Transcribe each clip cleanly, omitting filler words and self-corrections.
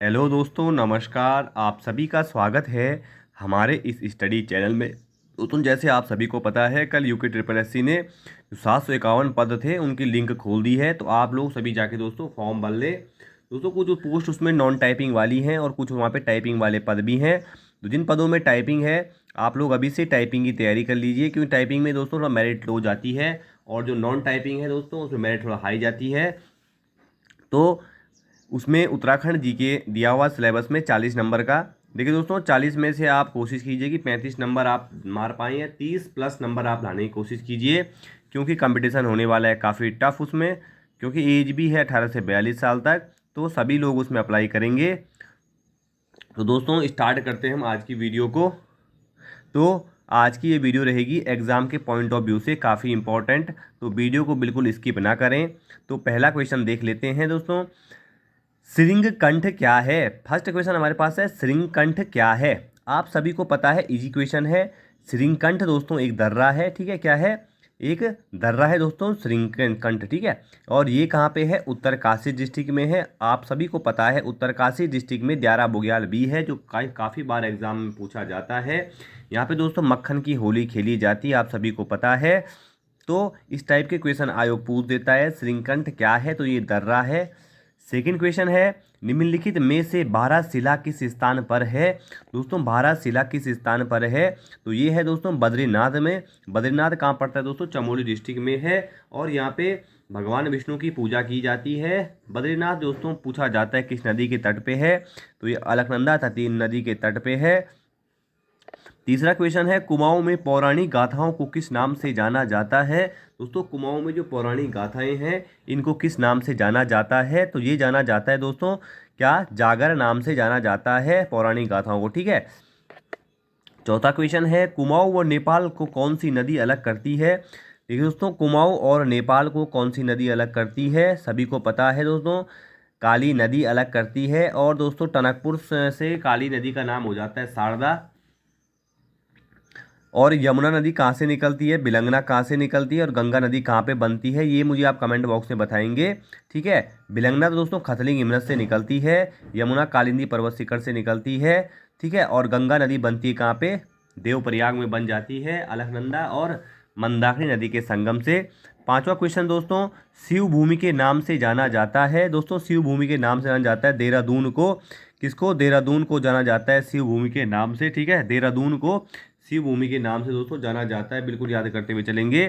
Hello दोस्तों, नमस्कार। आप सभी का स्वागत है हमारे इस स्टडी चैनल में। दोस्तों, जैसे आप सभी को पता है, कल यूके ट्रिपल एस सी ने जो 751 पद थे उनकी लिंक खोल दी है। तो आप लोग सभी जाके दोस्तों फॉर्म भर ले। दोस्तों, कुछ जो पोस्ट उसमें नॉन टाइपिंग वाली हैं और कुछ वहाँ पे टाइपिंग वाले पद भी हैं। तो जिन पदों में टाइपिंग है, आप लोग अभी से टाइपिंग की तैयारी कर लीजिए, क्योंकि टाइपिंग में दोस्तों थोड़ा मेरिट लो जाती है। और जो नॉन टाइपिंग है दोस्तों, उसमें मेरिट थोड़ा हाई जाती है। तो उसमें उत्तराखंड जीके दिया हुआ सिलेबस में 40 नंबर का। देखिए दोस्तों, 40 में से आप कोशिश कीजिए कि 35 नंबर आप मार पाएँ या 30+ नंबर आप लाने की कोशिश कीजिए, क्योंकि कंपटीशन होने वाला है काफ़ी टफ उसमें। क्योंकि एज भी है 18 से 42 साल तक, तो सभी लोग उसमें अप्लाई करेंगे। तो दोस्तों, स्टार्ट करते हैं हम आज की वीडियो को। तो आज की ये वीडियो रहेगी एग्ज़ाम के पॉइंट ऑफ व्यू से काफ़ी इंपॉर्टेंट, तो वीडियो को बिल्कुल स्किप ना करें। तो पहला क्वेश्चन देख लेते हैं दोस्तों। श्रृंगकंठ क्या है? फर्स्ट क्वेश्चन हमारे पास है, श्रृंगकंठ क्या है? आप सभी को पता है, इजी क्वेश्चन है। श्रृंगकंठ दोस्तों एक दर्रा है, ठीक है। क्या है? एक दर्रा है दोस्तों, श्रृंगकंठ, ठीक है। और ये कहाँ पे है? उत्तरकाशी डिस्ट्रिक्ट में है। आप सभी को पता है, उत्तरकाशी डिस्ट्रिक्ट में द्यारा बुग्याल भी है, जो काफ़ी बार एग्जाम में पूछा जाता है। यहाँ पे दोस्तों मक्खन की होली खेली जाती है, आप सभी को पता है। तो इस टाइप के क्वेश्चन आयोग पूछ देता है। श्रृंगकंठ क्या है? तो ये दर्रा है। सेकंड क्वेश्चन है, निम्नलिखित में से बारह शिला किस स्थान पर है? दोस्तों, बारह शिला किस स्थान पर है? तो ये है दोस्तों बद्रीनाथ में। बद्रीनाथ कहाँ पड़ता है दोस्तों? चमोली डिस्ट्रिक्ट में है। और यहाँ पे भगवान विष्णु की पूजा की जाती है। बद्रीनाथ दोस्तों पूछा जाता है किस नदी के तट पे है? तो ये अलकनंदा तथा नदी के तट पे है। तीसरा क्वेश्चन है, कुमाऊं में पौराणिक गाथाओं को किस नाम से जाना जाता है? दोस्तों, कुमाऊं में जो पौराणिक गाथाएं हैं, इनको किस नाम से जाना जाता है? तो ये जाना जाता है दोस्तों, क्या? जागर नाम से जाना जाता है पौराणिक गाथाओं को, ठीक है। चौथा क्वेश्चन है, कुमाऊं व नेपाल को कौन सी नदी अलग करती है? देखिए दोस्तों, कुमाऊं और नेपाल को कौन सी नदी अलग करती है? सभी को पता है दोस्तों, काली नदी अलग करती है। और दोस्तों, टनकपुर से काली नदी का नाम हो जाता है शारदा। और यमुना नदी कहाँ से निकलती है? बिलंगना कहाँ से निकलती है? और गंगा नदी कहाँ पे बनती है? ये मुझे आप कमेंट बॉक्स में बताएंगे, ठीक है। बिलंगना तो दोस्तों खतलिंग हिमनद से निकलती है। यमुना कालिंदी पर्वत शिखर से निकलती है, ठीक है। और गंगा नदी बनती है कहाँ पे? देवप्रयाग में बन जाती है, अलकनंदा और मंदाकिनी नदी के संगम से। पांचवा क्वेश्चन दोस्तों, शिव भूमि के नाम से जाना जाता है? दोस्तों, शिव भूमि के नाम से जाना जाता है देहरादून को। किसको? देहरादून को जाना जाता है शिव भूमि के नाम से, ठीक है। देहरादून को शिव भूमि के नाम से दोस्तों जाना जाता है, बिल्कुल याद करते हुए चलेंगे।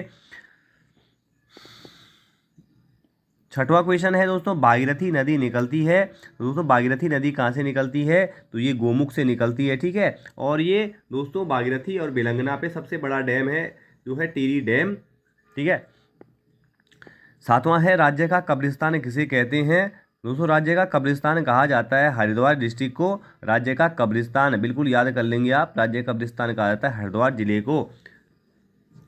छठवां क्वेश्चन है दोस्तों, भागीरथी नदी निकलती है। तो दोस्तों, भागीरथी नदी कहाँ से निकलती है? तो ये गोमुख से निकलती है, ठीक है। और ये दोस्तों भागीरथी और बिलंगना पे सबसे बड़ा डैम है, जो है टिहरी डैम, ठीक है। सातवां है, राज्य का कब्रिस्तान किसे कहते हैं? दोस्तों, राज्य का कब्रिस्तान कहा जाता है हरिद्वार डिस्ट्रिक्ट को राज्य का कब्रिस्तान, बिल्कुल याद कर लेंगे आप। राज्य का कब्रिस्तान कहा जाता है हरिद्वार जिले को।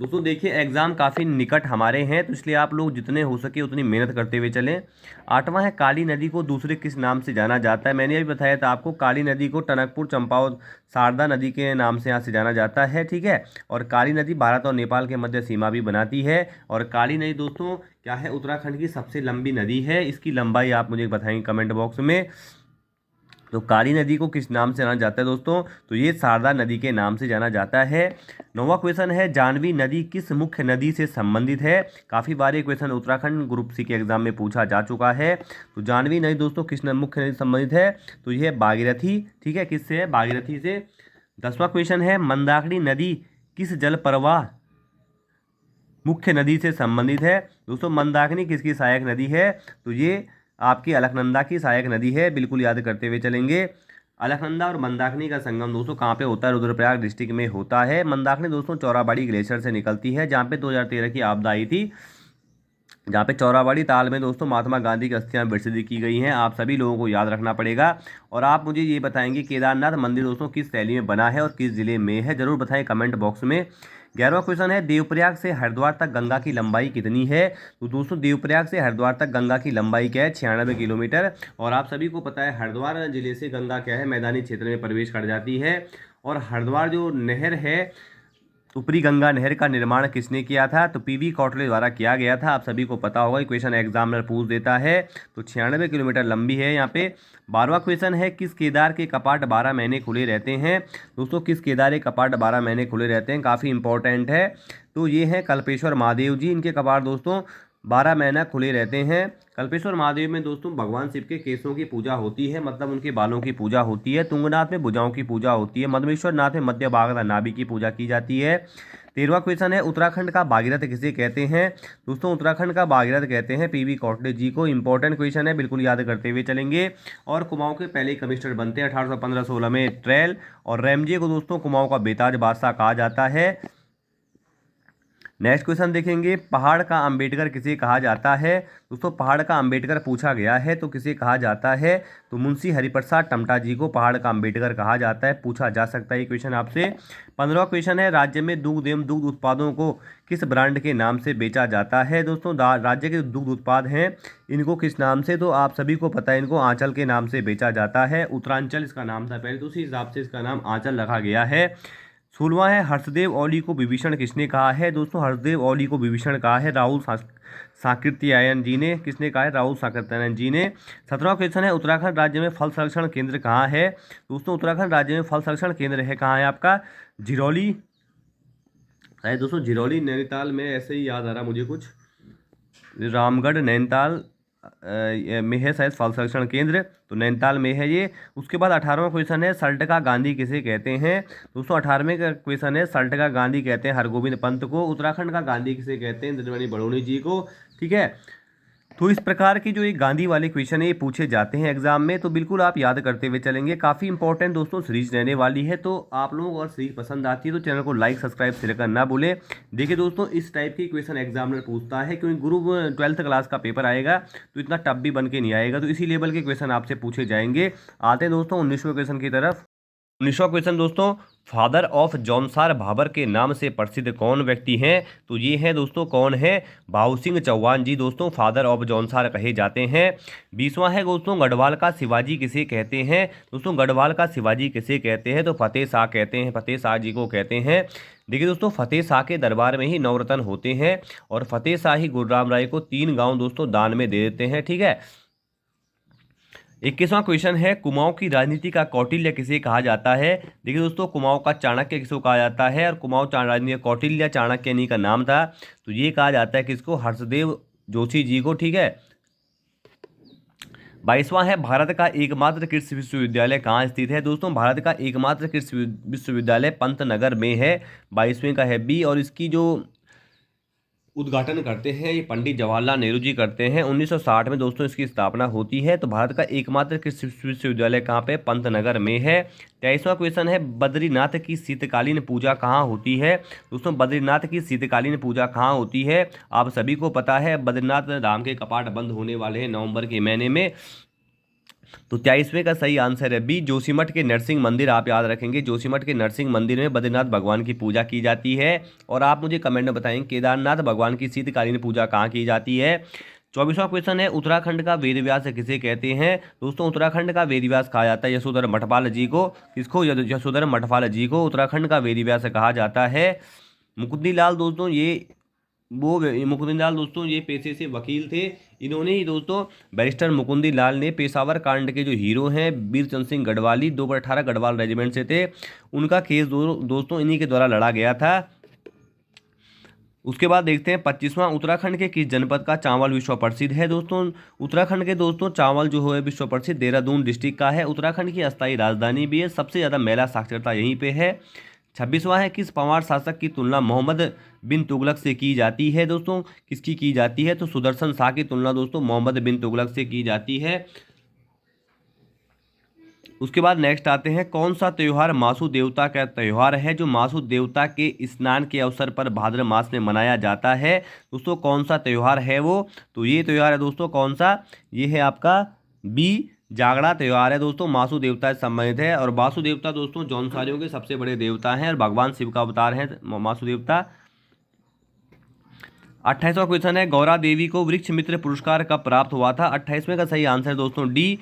दोस्तों देखिए, एग्जाम काफ़ी निकट हमारे हैं, तो इसलिए आप लोग जितने हो सके उतनी मेहनत करते हुए चलें। आठवां है, काली नदी को दूसरे किस नाम से जाना जाता है? मैंने अभी बताया था आपको, काली नदी को टनकपुर, चंपावत, शारदा नदी के नाम से यहाँ से जाना जाता है, ठीक है। और काली नदी भारत और नेपाल के मध्य सीमा भी बनाती है। और काली नदी दोस्तों क्या है? उत्तराखंड की सबसे लंबी नदी है। इसकी लंबाई आप मुझे बताएंगे कमेंट बॉक्स में। तो काली नदी को किस नाम से जाना जाता है दोस्तों? तो ये शारदा नदी के नाम से जाना जाता है। नौवां क्वेश्चन है, जानवी नदी किस मुख्य नदी से संबंधित है? काफ़ी बार ये क्वेश्चन उत्तराखंड ग्रुप सी के एग्जाम में पूछा जा चुका है। तो जानवी नदी दोस्तों किस मुख्य नदी से संबंधित है? तो ये है भागीरथी, ठीक है। किससे है? भागीरथी से। 10वां क्वेश्चन है, मंदाकिनी नदी किस जल प्रवाह मुख्य नदी से संबंधित है? दोस्तों, मंदाकिनी किसकी सहायक नदी है? तो ये आपकी अलकनंदा की सहायक नदी है, बिल्कुल याद करते हुए चलेंगे। अलकनंदा और मंदाकिनी का संगम दोस्तों कहाँ पे होता है? रुद्रप्रयाग डिस्ट्रिक्ट में होता है। मंदाकिनी दोस्तों चौराबाड़ी ग्लेशियर से निकलती है, जहाँ पे 2013 की आपदा आई थी, जहाँ पे चौराबाड़ी ताल में दोस्तों महात्मा गांधी की अस्थियां विसर्जित की गई हैं। आप सभी लोगों को याद रखना पड़ेगा। और आप मुझे ये बताएंगे, केदारनाथ मंदिर दोस्तों किस शैली में बना है और किस जिले में है? जरूर बताएं कमेंट बॉक्स में। 11वां क्वेश्चन है, देवप्रयाग से हरिद्वार तक गंगा की लंबाई कितनी है? तो दोस्तों, देवप्रयाग से हरिद्वार तक गंगा की लंबाई क्या है? 96 किलोमीटर। और आप सभी को पता है, हरिद्वार जिले से गंगा क्या है? मैदानी क्षेत्र में प्रवेश कर जाती है। और हरिद्वार जो नहर है, ऊपरी गंगा नहर का निर्माण किसने किया था? तो पीवी कौटले द्वारा किया गया था। आप सभी को पता होगा, क्वेश्चन एग्जामिनर पूछ देता है। तो 96 किलोमीटर लंबी है यहाँ पे। 12वां क्वेश्चन है, किस केदार के कपाट 12 महीने खुले रहते हैं? दोस्तों किस केदार के कपाट 12 महीने खुले रहते हैं? काफ़ी इंपॉर्टेंट है। तो ये है कल्पेश्वर महादेव जी, इनके कपाट दोस्तों 12 महीना खुले रहते हैं। कल्पेश्वर महादेव में दोस्तों भगवान शिव के केशों की पूजा होती है, मतलब उनके बालों की पूजा होती है। तुंगनाथ में भुजाओं की पूजा होती है। मधमेश्वर नाथ में मध्य भाग नाभि की पूजा की जाती है। 13वां क्वेश्चन है, उत्तराखंड का भागीरथ किसे कहते हैं? दोस्तों उत्तराखंड का भागीरथ कहते हैं पीवी कौटले जी को। इंपॉर्टेंट क्वेश्चन है, बिल्कुल याद करते हुए चलेंगे। और कुमाऊं के पहले कमिश्नर बनते हैं 1815-16 में ट्रेल। और रैमजे को दोस्तों कुमाऊं का बेताज बादशाह कहा जाता है। नेक्स्ट क्वेश्चन देखेंगे, पहाड़ का अंबेडकर किसे कहा जाता है? दोस्तों पहाड़ का अंबेडकर पूछा गया है, तो किसे कहा जाता है? तो मुंशी हरिप्रसाद टमटा जी को पहाड़ का अंबेडकर कहा जाता है। पूछा जा सकता है ये क्वेश्चन आपसे। 15वां क्वेश्चन है, राज्य में दुग्ध एवं दुग्ध उत्पादों को किस ब्रांड के नाम से बेचा जाता है? दोस्तों राज्य के दुग्ध उत्पाद हैं, इनको किस नाम से? तो आप सभी को पता है, इनको आंचल के नाम से बेचा जाता है। उत्तरांचल इसका नाम था पहले, तो उसी हिसाब से इसका नाम आंचल रखा गया है। 16वां है, हर्षदेव औली को विभीषण किसने कहा है? दोस्तों हर्षदेव औली को विभीषण कहा है राहुल साकृत्यायन जी ने। किसने कहा है? राहुल साकृत्यायन जी ने। 17वां क्वेश्चन है, उत्तराखंड राज्य में फल संरक्षण केंद्र कहाँ है? दोस्तों उत्तराखंड राज्य में फल संरक्षण केंद्र है, कहाँ है आपका? झिरौली। शायद दोस्तों झिरौली नैनीताल में, ऐसे ही याद आ रहा मुझे कुछ। रामगढ़ नैनीताल में है शायद फल संरक्षण केंद्र, तो नैनीताल में है ये। उसके बाद 18वां क्वेश्चन है, सल्टका गांधी किसे कहते हैं? दोस्तों 18वें का क्वेश्चन है, सल्टका गांधी कहते हैं हरगोविंद पंत को। उत्तराखंड का गांधी किसे कहते हैं? इंद्रमणि बड़ोनी जी को। ठीक है, तो इस प्रकार की जो एक गांधी वाले क्वेश्चन है ये पूछे जाते हैं एग्जाम में, तो बिल्कुल आप याद करते हुए चलेंगे। काफ़ी इंपॉर्टेंट दोस्तों सीरीज रहने वाली है, तो आप लोगों को अगर सीरीज पसंद आती है तो चैनल को लाइक सब्सक्राइब शेयर करना ना भूलें। देखिए दोस्तों, इस टाइप की क्वेश्चन एग्जामिनर पूछता है, क्योंकि ग्रुप 12th क्लास का पेपर आएगा तो इतना टफ भी बन के नहीं आएगा, तो इसी लेवल के क्वेश्चन आपसे पूछे जाएंगे। आते हैं दोस्तों 19वें क्वेश्चन की तरफ। 19वां क्वेश्चन दोस्तों, फादर ऑफ जौनसार भाबर के नाम से प्रसिद्ध कौन व्यक्ति हैं? तो ये हैं दोस्तों, कौन है? भाऊ सिंह चौहान जी दोस्तों फादर ऑफ जौनसार कहे जाते हैं। 20वां है दोस्तों, गढ़वाल का शिवाजी किसे कहते हैं? दोस्तों गढ़वाल का शिवाजी किसे कहते हैं? तो फतेह शाह कहते हैं, फतेह शाह जी को कहते हैं। देखिए दोस्तों, फतेह शाह के दरबार में ही नवरत्न होते हैं, और फतेह शाह ही गुरुराम राय को 3 गाँव दोस्तों दान में दे देते हैं। ठीक है, 21वां क्वेश्चन है, कुमाऊं की राजनीति का कौटिल्य किसे कहा जाता है? देखिए दोस्तों, कुमाऊं का चाणक्य किसको कहा जाता है? और कुमाऊं राजनीति कौटिल्य चाणक्य इन्हीं का नाम था, तो ये कहा जाता है किसको? हर्षदेव जोशी जी को। ठीक है, 22वां है, भारत का एकमात्र कृषि विश्वविद्यालय कहाँ स्थित है? दोस्तों भारत का एकमात्र कृषि विश्वविद्यालय पंतनगर में है। 22वें का है बी, और इसकी जो उद्घाटन करते हैं ये पंडित जवाहरलाल नेहरू जी करते हैं। 1960 में दोस्तों इसकी स्थापना होती है। तो भारत का एकमात्र कृषि विश्वविद्यालय कहाँ पे? पंतनगर में है। 23वां क्वेश्चन है, बद्रीनाथ की शीतकालीन पूजा कहाँ होती है? दोस्तों बद्रीनाथ की शीतकालीन पूजा कहाँ होती है? आप सभी को पता है, बद्रीनाथ धाम के कपाट बंद होने वाले हैं नवंबर के महीने में। तो 23वें का सही आंसर है बी, जोशीमठ के नरसिंह मंदिर। आप याद रखेंगे, जोशीमठ के नरसिंह मंदिर में बद्रीनाथ भगवान की पूजा की जाती है। और आप मुझे कमेंट में बताएं, केदारनाथ भगवान की शीतकालीन पूजा कहाँ की जाती है? 24वां क्वेश्चन है, उत्तराखंड का वेदव्यास किसे कहते हैं? दोस्तों उत्तराखंड का वेदव्यास कहा जाता है यशोधर मठपाल जी को। किसको? यशोधर मठपाल जी को उत्तराखंड का वेदव्यास कहा जाता है। मुकुंदीलाल दोस्तों मुकुंदीलाल दोस्तों ये पेशे से वकील थे। इन्होंने ही दोस्तों, बैरिस्टर मुकुंदीलाल ने पेशावर कांड के जो हीरो हैं वीरचंद सिंह गढ़वाली 2/18 गढ़वाल रेजिमेंट से थे, उनका केस दोस्तों इन्हीं के द्वारा लड़ा गया था। उसके बाद देखते हैं 25वां, उत्तराखंड के किस जनपद का चावल विश्व प्रसिद्ध है? दोस्तों उत्तराखंड के दोस्तों चावल जो है विश्व प्रसिद्ध देहरादून डिस्ट्रिक्ट का है। उत्तराखंड की अस्थायी राजधानी भी है, सबसे ज़्यादा महिला साक्षरता यहीं पे है। 26वां है, किस पंवार शासक की तुलना मोहम्मद बिन तुगलक से की जाती है? दोस्तों किसकी की जाती है? तो सुदर्शन शाह की तुलना दोस्तों मोहम्मद बिन तुगलक से की जाती है। उसके बाद नेक्स्ट आते हैं, कौन सा त्यौहार मासू देवता का त्यौहार है जो मासू देवता के स्नान के अवसर पर भाद्र मास में मनाया जाता है? दोस्तों कौन सा त्यौहार है वो? तो ये त्यौहार है दोस्तों कौन सा? ये है आपका बी, जागड़ा त्यौहार है दोस्तों, मासू देवता से संबंधित है। और वासु देवता दोस्तों जौनसारियों के सबसे बड़े देवता हैं और भगवान शिव का अवतार है मासू देवता। 28वां क्वेश्चन है, गौरा देवी को वृक्ष मित्र पुरस्कार कब प्राप्त हुआ था? 28वें का सही आंसर दोस्तों डी।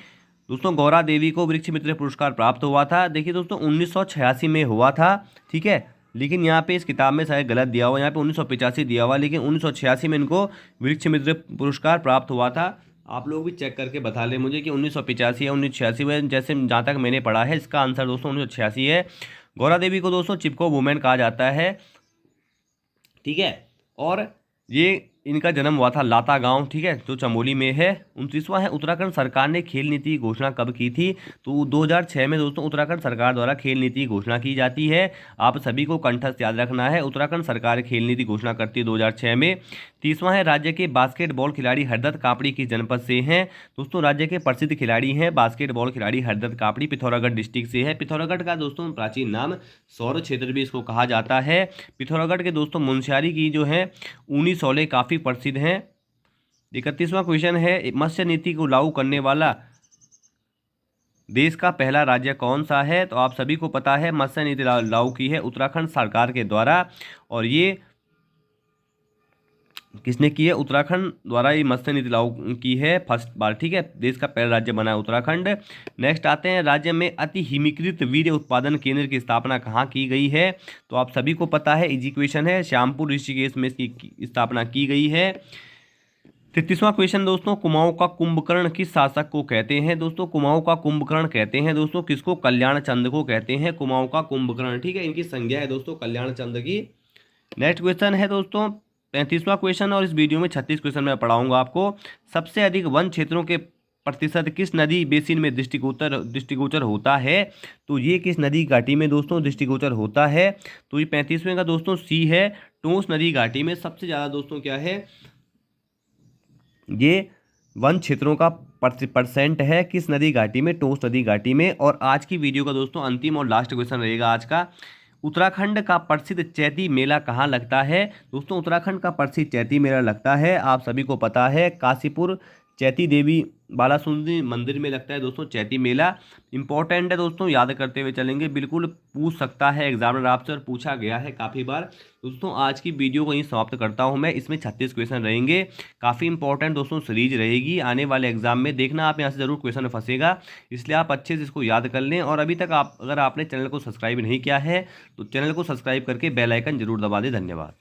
दोस्तों गौरा देवी को वृक्ष मित्र पुरस्कार प्राप्त हुआ था, देखिए दोस्तों 1986 में हुआ था। ठीक है, लेकिन यहाँ पे इस किताब में शायद गलत दिया हुआ, यहाँ पे 1985 दिया हुआ, लेकिन 1986 में इनको वृक्ष मित्र पुरस्कार प्राप्त हुआ था। आप लोग भी चेक करके बता लें मुझे कि 1985 या 1986 में, जैसे जहाँ तक मैंने पढ़ा है इसका आंसर दोस्तों 1986 है। गौरा देवी को दोस्तों चिपको वुमेन कहा जाता है, ठीक है। और ये इनका जन्म हुआ था लाता गांव, ठीक है, जो चमोली में है। 29वां है, उत्तराखंड सरकार ने खेल नीति की घोषणा कब की थी? तो 2006 में दोस्तों उत्तराखंड सरकार द्वारा खेल नीति की घोषणा की जाती है। आप सभी को कंठस्थ याद रखना है, उत्तराखंड सरकार खेल नीति घोषणा करती है 2006 में। 30वां है, राज्य के बास्केटबॉल खिलाड़ी हरदत्त कापड़ी किस जनपद से हैं? दोस्तों राज्य के प्रसिद्ध खिलाड़ी हैं बास्केटबॉल खिलाड़ी हरदत्त कापड़ी, पिथौरागढ़ डिस्ट्रिक्ट से है। पिथौरागढ़ का दोस्तों प्राचीन नाम सौर क्षेत्र भी इसको कहा जाता है। पिथौरागढ़ के दोस्तों मुनस्यारी की जो है ऊनी शॉलें काफ़ी प्रसिद्ध हैं। 31वां क्वेश्चन है, मत्स्य नीति को लागू करने वाला देश का पहला राज्य कौन सा है? तो आप सभी को पता है मत्स्य नीति लागू की है उत्तराखंड सरकार के द्वारा, और ये किसने की है? उत्तराखंड द्वारा ये मत्स्य नीति लागू की है फर्स्ट बार, ठीक है। देश का पहला राज्य बना है उत्तराखंड। नेक्स्ट आते हैं, राज्य में अति हिमीकृत वीर्य उत्पादन केंद्र की स्थापना कहाँ की गई है? तो आप सभी को पता है, इजी क्वेश्चन है, श्यामपुर ऋषिकेश में इसकी स्थापना की गई है। 33वां क्वेश्चन दोस्तों, कुमाऊं का कुंभकर्ण किस शासक को कहते हैं? दोस्तों कुमाऊं का कुंभकर्ण कहते हैं दोस्तों किसको? कल्याण चंद को कहते हैं कुमाऊं का कुंभकर्ण, ठीक है। इनकी संज्ञा है दोस्तों कल्याण चंद की। नेक्स्ट क्वेश्चन है दोस्तों 35वां क्वेश्चन, और इस वीडियो में 36 क्वेश्चन मैं पढ़ाऊंगा आपको। सबसे अधिक वन क्षेत्रों के प्रतिशत किस नदी बेसिन में दृष्टिगोचर होता है? तो ये किस नदी घाटी में दोस्तों दृष्टिगोचर होता है? तो ये 35वें का दोस्तों सी है, टोंस नदी घाटी में सबसे ज़्यादा दोस्तों क्या है, ये वन क्षेत्रों का परसेंट है किस नदी घाटी में? टोंस नदी घाटी में। और आज की वीडियो का दोस्तों अंतिम और लास्ट क्वेश्चन रहेगा आज का, उत्तराखंड का प्रसिद्ध चैती मेला कहाँ लगता है? दोस्तों उत्तराखंड का प्रसिद्ध चैती मेला लगता है, आप सभी को पता है, काशीपुर चैती देवी बालासुंदरी मंदिर में लगता है दोस्तों चैती मेला। इंपॉर्टेंट है दोस्तों, याद करते हुए चलेंगे, बिल्कुल पूछ सकता है एग्जामिनर आपसे, और पूछा गया है काफ़ी बार। दोस्तों आज की वीडियो को यहीं समाप्त करता हूं मैं, इसमें 36 क्वेश्चन रहेंगे, काफ़ी इंपॉर्टेंट दोस्तों सीरीज रहेगी आने वाले एग्जाम में, देखना आप यहाँ से ज़रूर क्वेश्चन फंसेगा, इसलिए आप अच्छे से इसको याद कर लें। और अभी तक अगर आपने चैनल को सब्सक्राइब नहीं किया है तो चैनल को सब्सक्राइब करके बेल आइकन जरूर दबा दें। धन्यवाद।